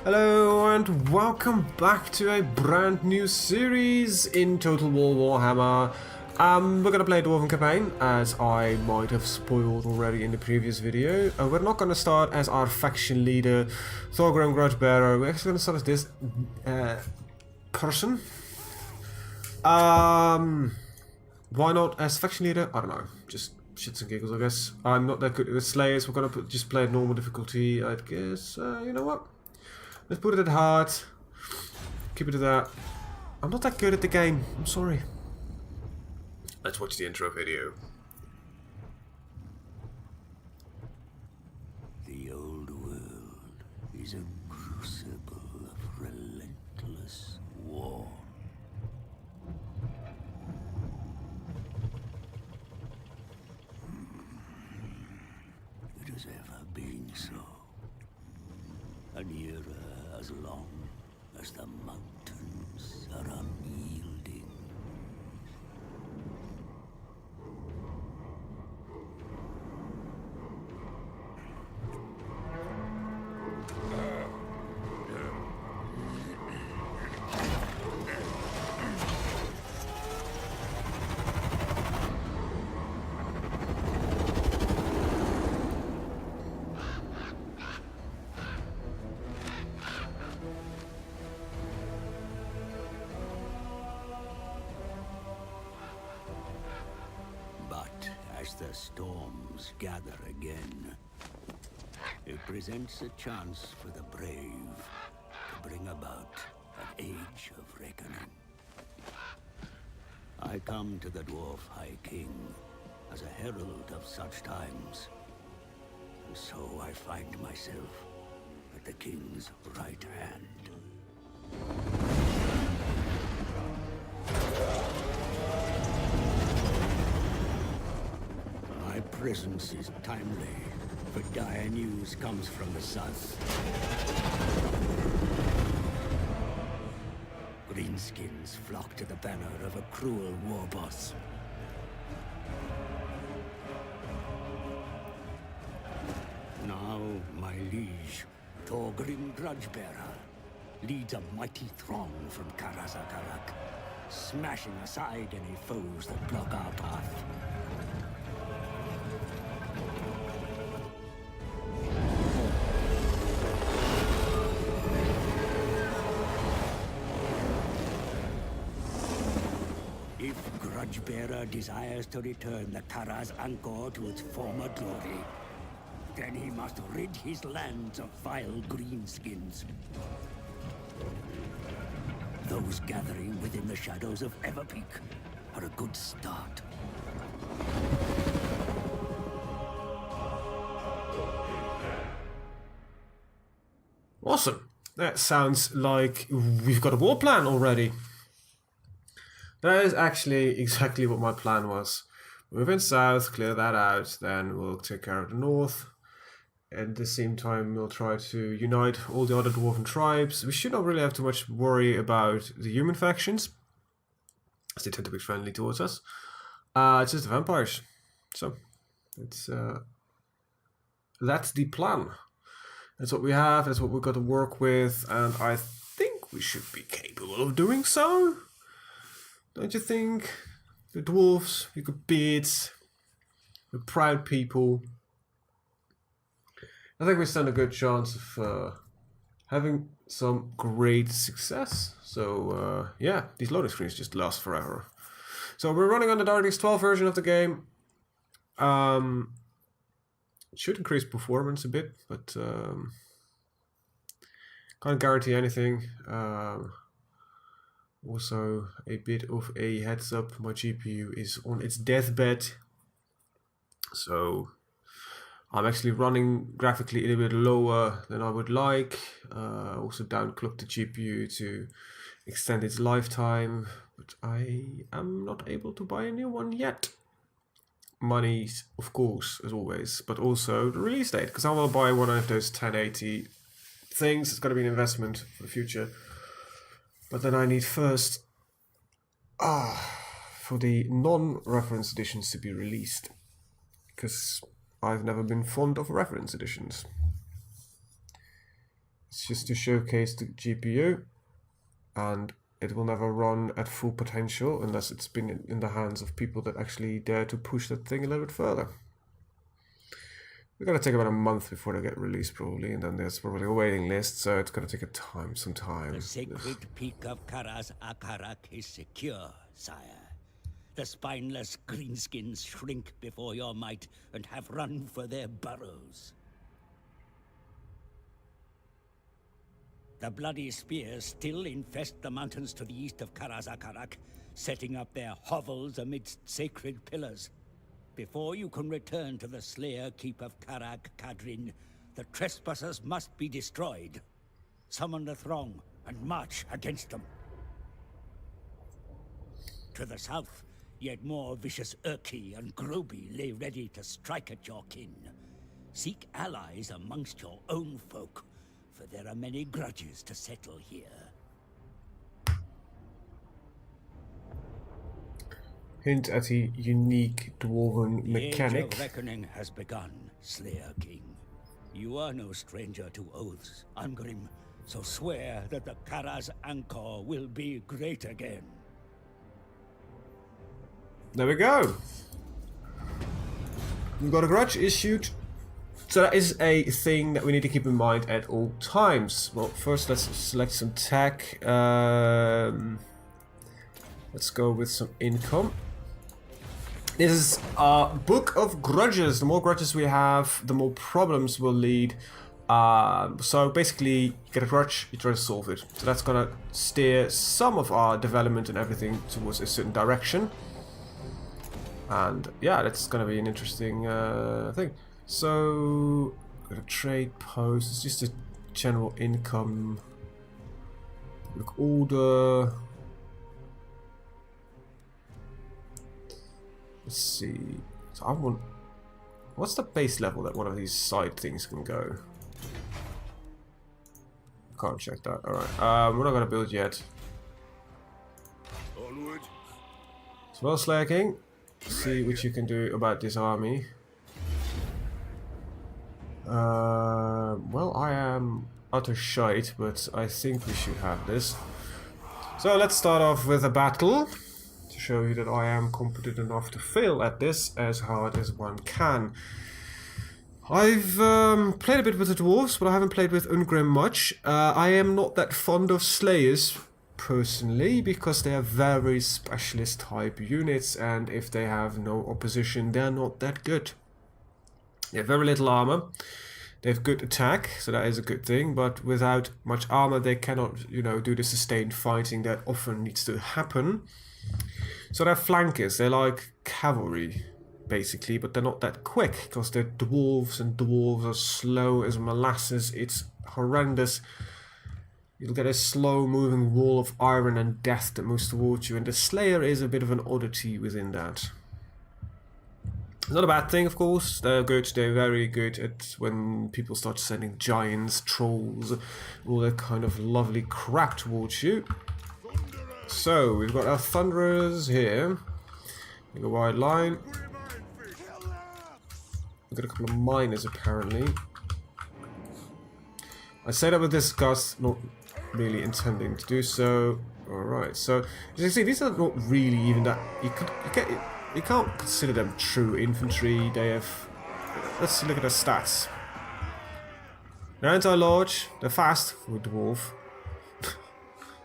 Hello and welcome back to a brand new series in Total War Warhammer. We're gonna play a Dwarven campaign, as I might have spoiled already in the previous video. We're not gonna start as our faction leader, Thorgrim Grudgebearer. We're actually gonna start as this person. Why not as faction leader? I don't know. Just shits and giggles, I guess. I'm not that good with Slayers. We're gonna just play at normal difficulty, I guess. You know what? Let's put it at hard. Keep it at that. I'm not that good at the game. I'm sorry. Let's watch the intro video. The old world is a crucible of relentless war. It has ever been so. An era as long as the mountains are unyielding. But as the storms gather again, it presents a chance for the brave to bring about an age of reckoning. I come to the Dwarf High King as a herald of such times, and so I find myself at the King's right hand. My presence is timely, for dire news comes from the south. Greenskins flock to the banner of a cruel war boss. Now, my liege, Thorgrim Grudgebearer, leads a mighty throng from Karazakarak, smashing aside any foes that block our path. If Grudgebearer desires to return the Karaz Angkor to its former glory, then he must rid his lands of vile greenskins. Those gathering within the shadows of Everpeak are a good start. Awesome. That sounds like we've got a war plan already. That is actually exactly what my plan was. Move in south, clear that out, then we'll take care of the north. At the same time, we'll try to unite all the other dwarven tribes. We should not really have too much worry about the human factions, as they tend to be friendly towards us. It's just the vampires. So, it's that's the plan. That's what we have, that's what we've got to work with, and I think we should be capable of doing so. Don't you think? The dwarves, we got beards, we're proud people. I think we stand a good chance of having some great success. So yeah, these loading screens just last forever. So we're running on the DirectX 12 version of the game. It should increase performance a bit, but can't guarantee anything. Also, a bit of a heads up, my GPU is on its deathbed. So I'm actually running graphically a little bit lower than I would like. Also downclocked the GPU to extend its lifetime, but I am not able to buy a new one yet. Money, of course, as always, but also the release date, because I will buy one of those 1080 things. It's going to be an investment for the future. But then I need first for the non-reference editions to be released, because I've never been fond of reference editions. It's just to showcase the GPU, and it will never run at full potential unless it's been in the hands of people that actually dare to push that thing a little bit further. We're gonna take about a month before they get released probably, and then there's probably a waiting list, so it's gonna take some time. The sacred peak of Karaz-Akarak is secure, sire. The spineless greenskins shrink before your might and have run for their burrows. The bloody spears still infest the mountains to the east of Karaz-Akarak, setting up their hovels amidst sacred pillars. Before you can return to the Slayer Keep of Karak-Kadrin, the trespassers must be destroyed. Summon the throng and march against them. To the south, yet more vicious Urki and Groby lay ready to strike at your kin. Seek allies amongst your own folk, for there are many grudges to settle here. Hint at a unique dwarven mechanic. The age of reckoning has begun, Slayer King. You are no stranger to oaths, Ungrim, so swear that the Karaz Angkor will be great again. There we go. We've got a grudge issued. So that is a thing that we need to keep in mind at all times. Well, first let's select some tech. Let's go with some income. This is a book of grudges. The more grudges we have, the more problems will lead. So basically, you get a grudge, you try to solve it. So that's gonna steer some of our development and everything towards a certain direction. And yeah, that's gonna be an interesting thing. So, got a trade post. It's just a general income. Look, order. Let's see. So I want. What's the base level that one of these side things can go? Can't check that. All right. We're not gonna build yet. Onward. Spell slacking. See what you can do about this army. Well, I am utter shite, but I think we should have this. So let's start off with a battle to show you that I am competent enough to fail at this as hard as one can. I've played a bit with the Dwarfs, but I haven't played with Ungrim much. I am not that fond of Slayers, personally, because they are very specialist type units, and if they have no opposition, they're not that good. They have very little armor. They have good attack, so that is a good thing, but without much armor they cannot, you know, do the sustained fighting that often needs to happen. So they're flankers, they're like cavalry, basically, but they're not that quick, because they're dwarves, and dwarves are slow as molasses. It's horrendous. You'll get a slow-moving wall of iron and death that moves towards you, and the Slayer is a bit of an oddity within that. It's not a bad thing, of course. They're good. They're very good at when people start sending giants, trolls, all that kind of lovely crap towards you. So, we've got our Thunderers here. We've got a wide line. We've got a couple of miners, apparently. I say that with disgust, not really intending to do so. Alright, so, as you can see, these are not really even that... You can't consider them true infantry. They have... Let's look at their stats. They're anti-large. They're fast for a dwarf.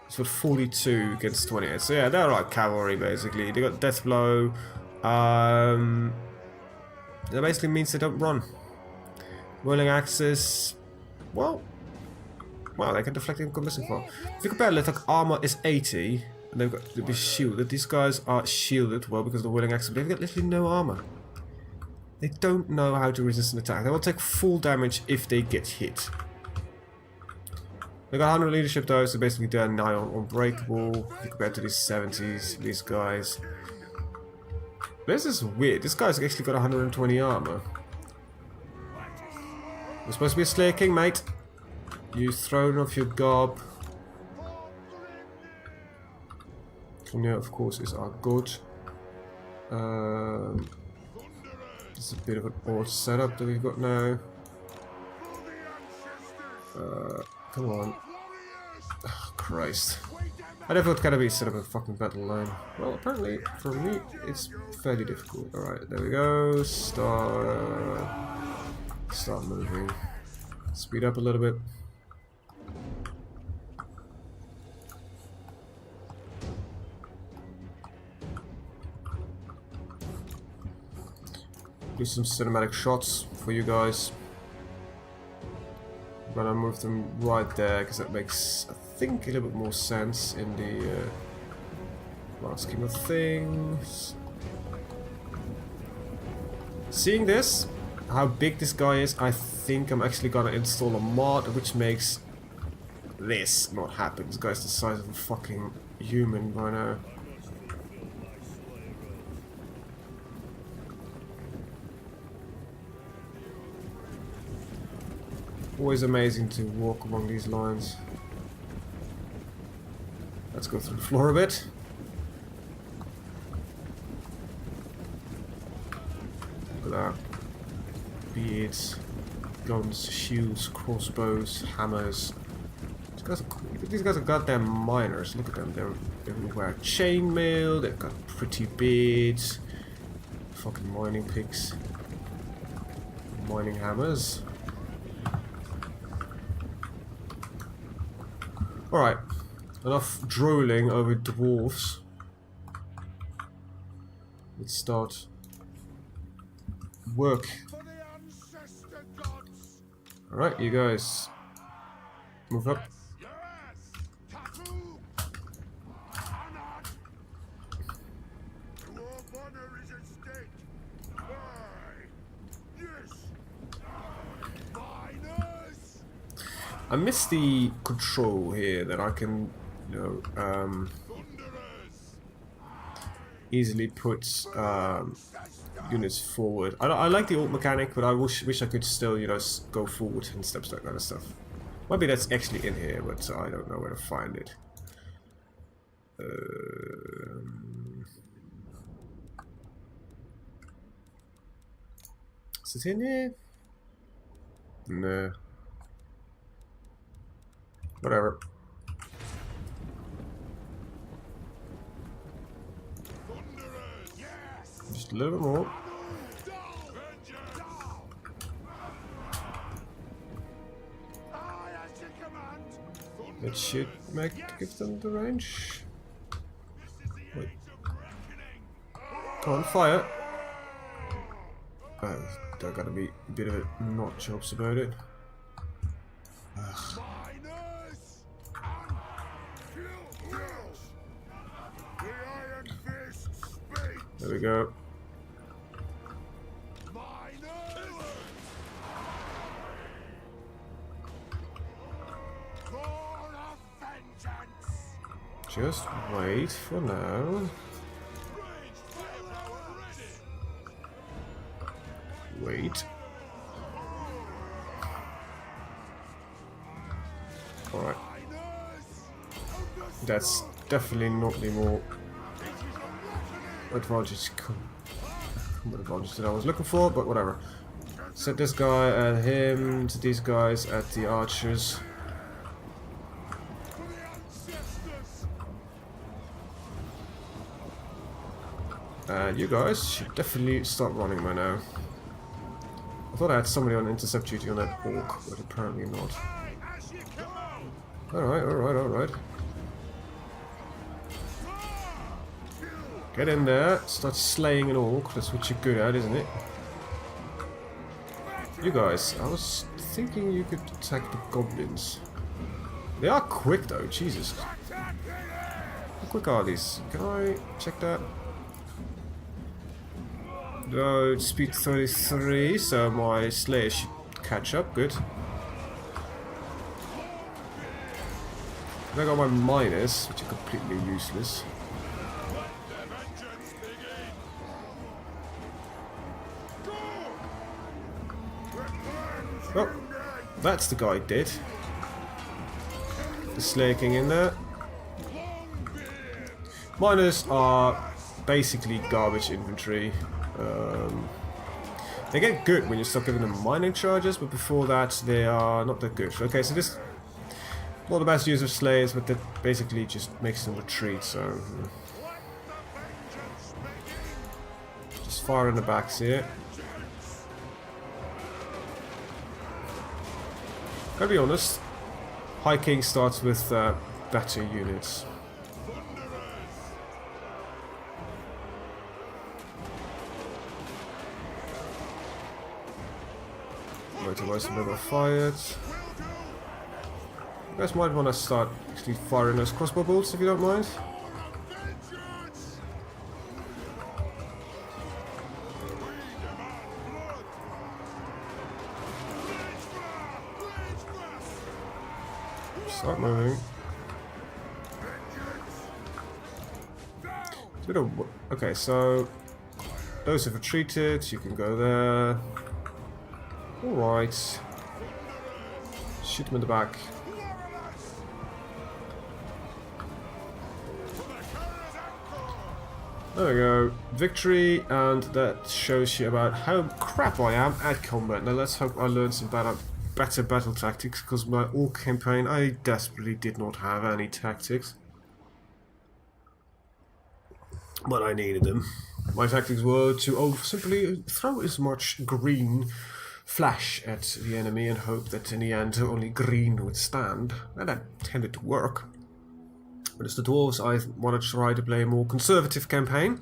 It's got 42 against 28. So yeah, they're like cavalry basically. They got death blow. That basically means they don't run. Whirling axes. Well, they can deflect income missing far. If you compare, like armor is 80. And they've got to be shielded. These guys are shielded, well, because of the willing axe, but they've got literally no armor. They don't know how to resist an attack. They will take full damage if they get hit. They got 100 leadership though, so basically they're nigh on unbreakable compared to these 70s, these guys. This is weird. This guy's actually got 120 armor. You're supposed to be a Slayer King, mate. You thrown off your gob. From here, of course, is our god. It's a bit of an odd setup that we've got now. Come on. Oh, Christ. I never thought it's gonna be set up a fucking battle line. Well, apparently, for me, it's fairly difficult. Alright, there we go. Start moving. Speed up a little bit. Do some cinematic shots for you guys. I'm gonna move them right there because that makes, I think, a little bit more sense in the last scheme of things. Seeing this, how big this guy is, I think I'm actually gonna install a mod which makes this not happen. This guy's the size of a fucking human by now. Always amazing to walk along these lines. Let's go through the floor a bit. Look at that. Beards, guns, shields, crossbows, hammers. These guys are goddamn miners. Look at them. They wear chainmail. They've got pretty beards. Fucking mining picks. Mining hammers. Alright, enough drooling over dwarfs. Let's start work. Alright, you guys, move up. I miss the control here that I can, you know, easily put units forward. I like the alt mechanic, but I wish I could still, you know, go forward in steps, that kind of stuff. Maybe that's actually in here, but I don't know where to find it. Is it in here? No. Whatever. Just a little bit more. That should give them the range. Wait. Come on, fire! There gotta be a bit of it not jobs about it. Ugh. There we go. Just wait for now. Wait. Alright. That's definitely not the more advantage that I was looking for, but whatever. Set this guy and him to these guys at the archers. And you guys should definitely start running by now. I thought I had somebody on intercept duty on that orc, but apparently not. Alright, alright, alright. Get in there, start slaying an orc, that's what you're good at, isn't it? You guys, I was thinking you could attack the goblins. They are quick though, Jesus. How quick are these? Can I check that? No, speed 33, so my slayer should catch up, good. I got my miners, which are completely useless. Oh, that's the guy dead. The Slayer King in there. Miners are basically garbage infantry. They get good when you start giving them mining charges, but before that they are not that good. Okay, so this not the best use of slayers, but that basically just makes them retreat, so just fire in the backs here. Gotta be honest, High King starts with better units. Motorways never fired. You guys might want to start actually firing those crossbow bolts if you don't mind. Start moving. Okay, so those have retreated. You can go there. Alright. Shoot them in the back. There we go. Victory, and that shows you about how crap I am at combat. Now let's hope I learn some better battle tactics, because my Orc campaign I desperately did not have any tactics. But I needed them. My tactics were to simply throw as much green flash at the enemy and hope that in the end only green would stand. And that tended to work. But as the Dwarves, I wanted to try to play a more conservative campaign.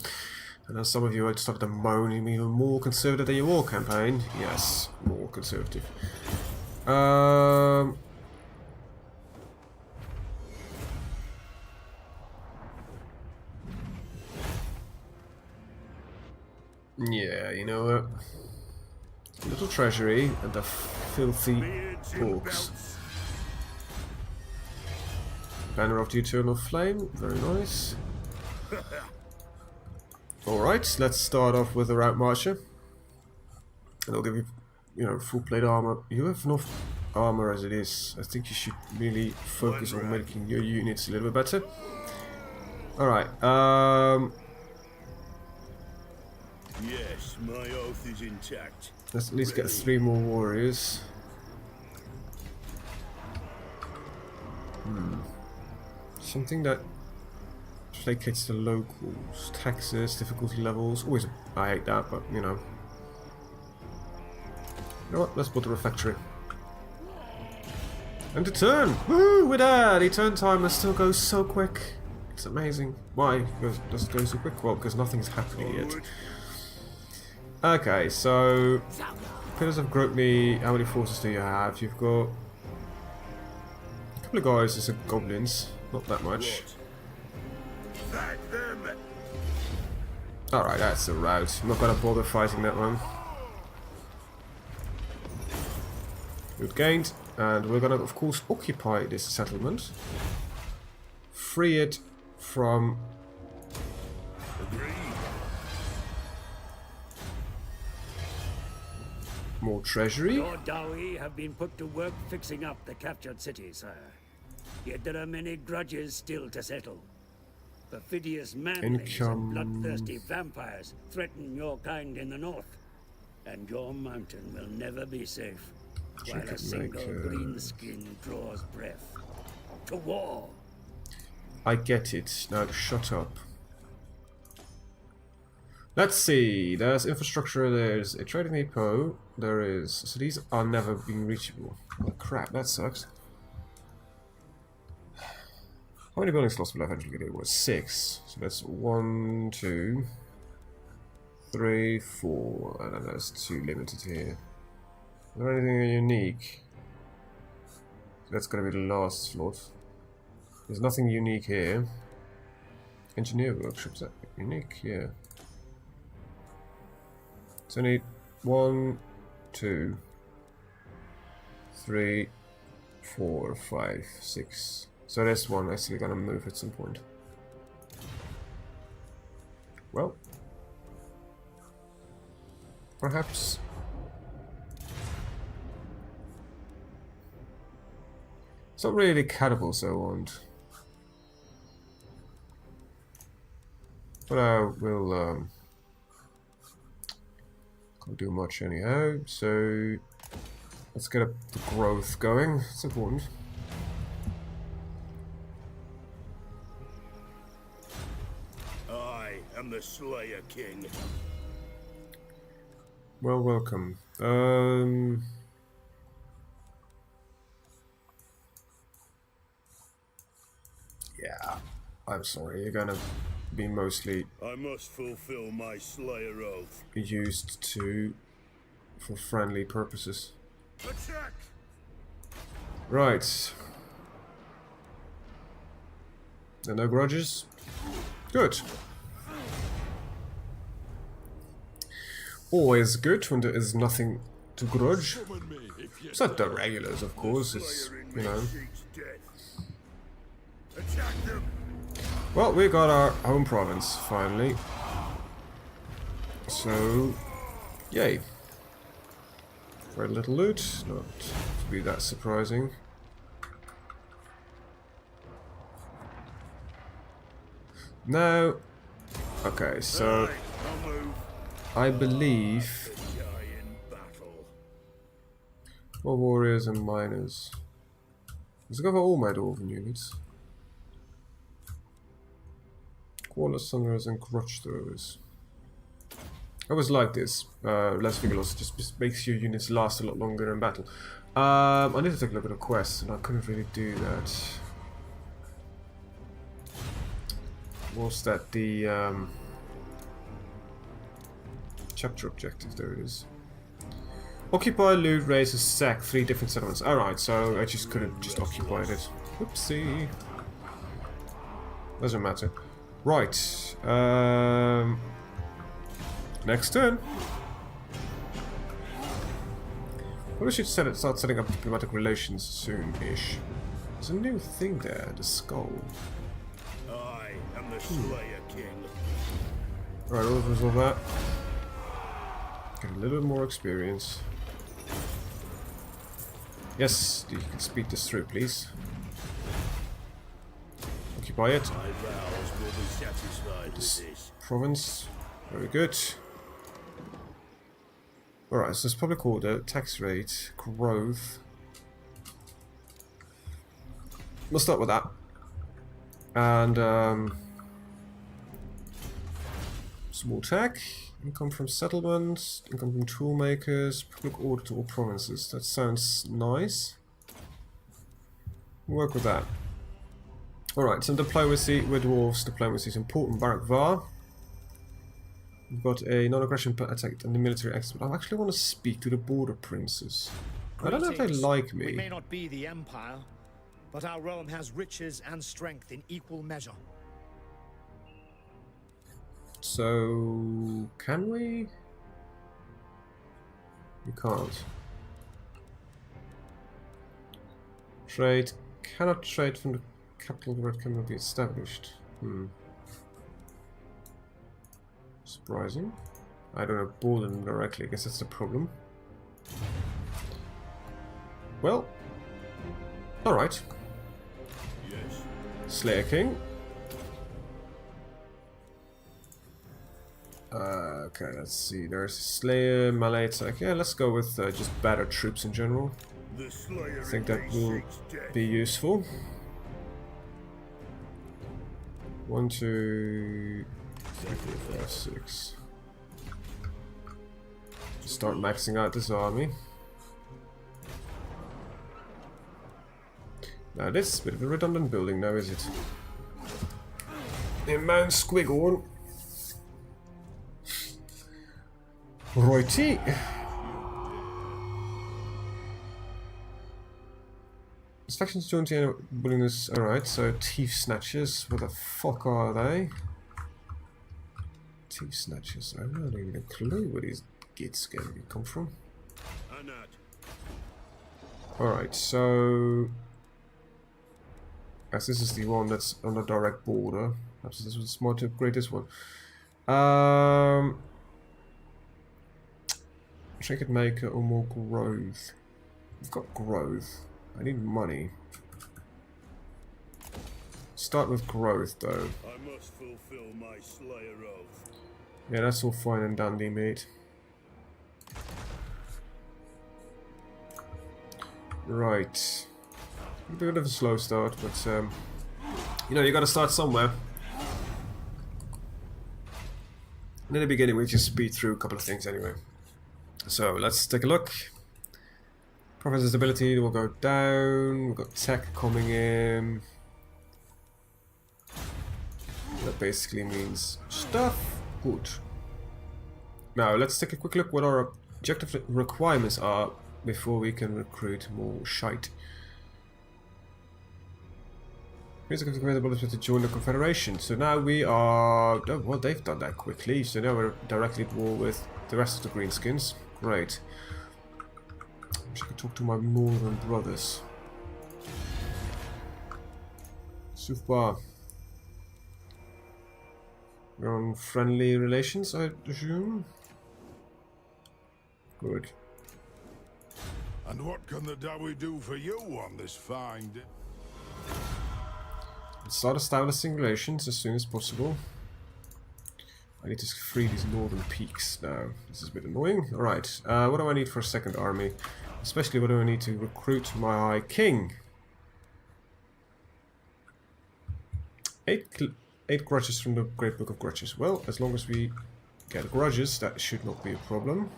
And as some of you had started to moan, you mean more conservative than your war campaign? Yes, more conservative. Yeah, you know what? Little treasury and the filthy orcs. Banner of the Eternal Flame, very nice. Alright, let's start off with the Route Marcher. And I'll give you, full plate armor. You have enough armor as it is. I think you should really focus on making your units a little bit better. Alright, yes, my oath is intact. let's at least get 3 more warriors. Something that placates the locals. Taxes, difficulty levels. Always, I hate that, but you know. You know what? Let's put the refectory. And to turn! Woo! We're there! The turn timer still goes so quick. It's amazing. Why does it go so quick? Well, because nothing's happening yet. Okay, so Pillars of Grotny, how many forces do you have? You've got a couple of guys as goblins, not that much. Alright, that's a rout. I'm not gonna bother fighting that one. Good gained, and we're gonna of course occupy this settlement. Free it from more treasury. Your Dowie have been put to work fixing up the captured city, sir. Yet there are many grudges still to settle. Perfidious manlings and bloodthirsty vampires threaten your kind in the north. And your mountain will never be safe while a single greenskin draws breath. To war! I get it. Now shut up. Let's see. There's infrastructure, there's a trading depot, there is... So these are never being reachable. Oh crap, that sucks. How many building slots will I eventually get? It was 6. So that's 1, 2, 3, 4. And then there's 2 limited here. Is there anything unique? That's gonna be the last slot. There's nothing unique here. Engineer workshops, that unique? Yeah. So I need 1, 2, 3, 4, 5, 6. So this one actually gonna move at some point. Well, perhaps. It's not really cannibals I want. But I will Can't do much anyhow, so let's get the growth going. It's important. I am the Slayer King. Well, welcome. Yeah, I'm sorry. You're gonna be mostly I must fulfill my Slayer oath. used for friendly purposes. Attack! Right. There are no grudges? Good. Always good when there is nothing to grudge. It's not the regulars, of course, it's, you know. Attack them! Well, we got our home province, finally. So, yay. Very little loot, not to be that surprising. Now, okay, so I believe more warriors and miners. Let's go for all my dwarven units. Quarter sunderers and crutch throwers. I always like this. Less vigilous just makes your units last a lot longer in battle. I need to take a look at the quests, and I couldn't really do that. Was that the chapter objective? There it is. Occupy, loot, raise, and sack 3 different settlements. Alright, so I just couldn't just occupy it. Whoopsie. Doesn't matter. Right. Next turn. Probably should start setting up diplomatic relations soon-ish. There's a new thing there, the skull. I am the Slayer King. Alright, we'll resolve that. Get a little bit more experience. Yes, you can speed this through, please. Occupy it. My vows will be satisfied with this. Province. Very good. Alright, so it's public order, tax rate, growth. We'll start with that. And small tech, income from settlements, income from tool makers, public order to all provinces. That sounds nice. We'll work with that. Alright, some diplomacy with dwarves. Diplomacy is important. Barak Var. We've got a non-aggression attack and the military expert. I actually want to speak to the border princes. I don't know if they like me. We may not be the empire, but our realm has riches and strength in equal measure. So, can we? We can't. Trade. Cannot trade from the capital where it cannot be established. Surprising. I don't have border them directly, I guess that's the problem. Well. Alright. Yes. Slayer King. Okay, let's see. There's Slayer, melee attack. Yeah, let's go with just better troops in general. The Slayer I think that in me will seeks death. be useful. 1, 2, 3, 4, 5, 6. Start maxing out this army. Now this is a bit of a redundant building now, is it? In Mount Squiggle. Righty. Factions joined the willingness. Alright, so Thief Snatchers. What the fuck are they? Thief Snatchers. I don't even have a clue where these gits can come from. Alright, so. As this is the one that's on the direct border. Perhaps this was smart to upgrade this one. Trinket Maker or more growth. We've got growth. I need money. Start with growth though. I must fulfill my Slayer oath. Yeah, that's all fine and dandy, mate. Right. A bit of a slow start, but you know, you gotta start somewhere. And in the beginning we just speed through a couple of things anyway. So let's take a look. Province's ability will go down. We've got tech coming in. That basically means stuff. Good. Now let's take a quick look what our objective requirements are before we can recruit more shite. Here's the ability to join the Confederation. So now we are... Oh, well, they've done that quickly. So now we're directly at war with the rest of the Greenskins. Great. I could talk to my northern brothers. Super. We're on friendly relations, I assume. Good. And what can the Dawi do for you on this fine day? Let's start establishing relations as soon as possible. I need to free these northern peaks now. This is a bit annoying. Alright, what do I need for a second army? Especially what do I need to recruit my king? 8 grudges from the Great Book of Grudges. Well, as long as we get grudges, that should not be a problem.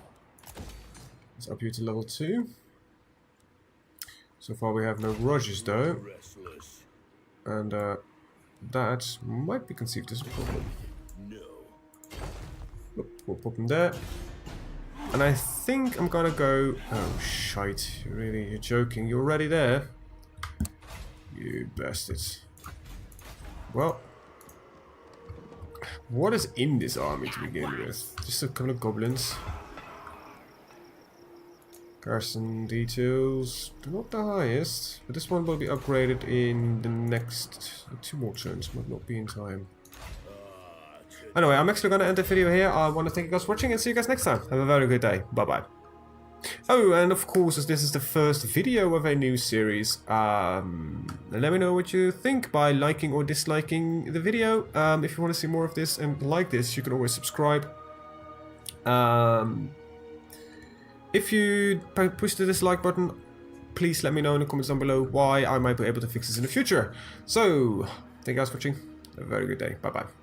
Let's up you to level 2. So far we have no grudges though. And that might be conceived as a problem. We'll pop them there. And I think I'm gonna go... Oh, shite. Really, you're joking. You're already there? You bastards. Well... What is in this army to begin with? Just a couple of goblins. Garrison details, not the highest, but this one will be upgraded in the next 2 more turns, might not be in time. Anyway, I'm actually going to end the video here. I want to thank you guys for watching and see you guys next time. Have a very good day. Bye bye. Oh, and of course, as this is the first video of a new series, let me know what you think by liking or disliking the video. If you want to see more of this and like this, you can always subscribe. If you push the dislike button, please let me know in the comments down below why I might be able to fix this in the future. So, thank you guys for watching. Have a very good day. Bye bye.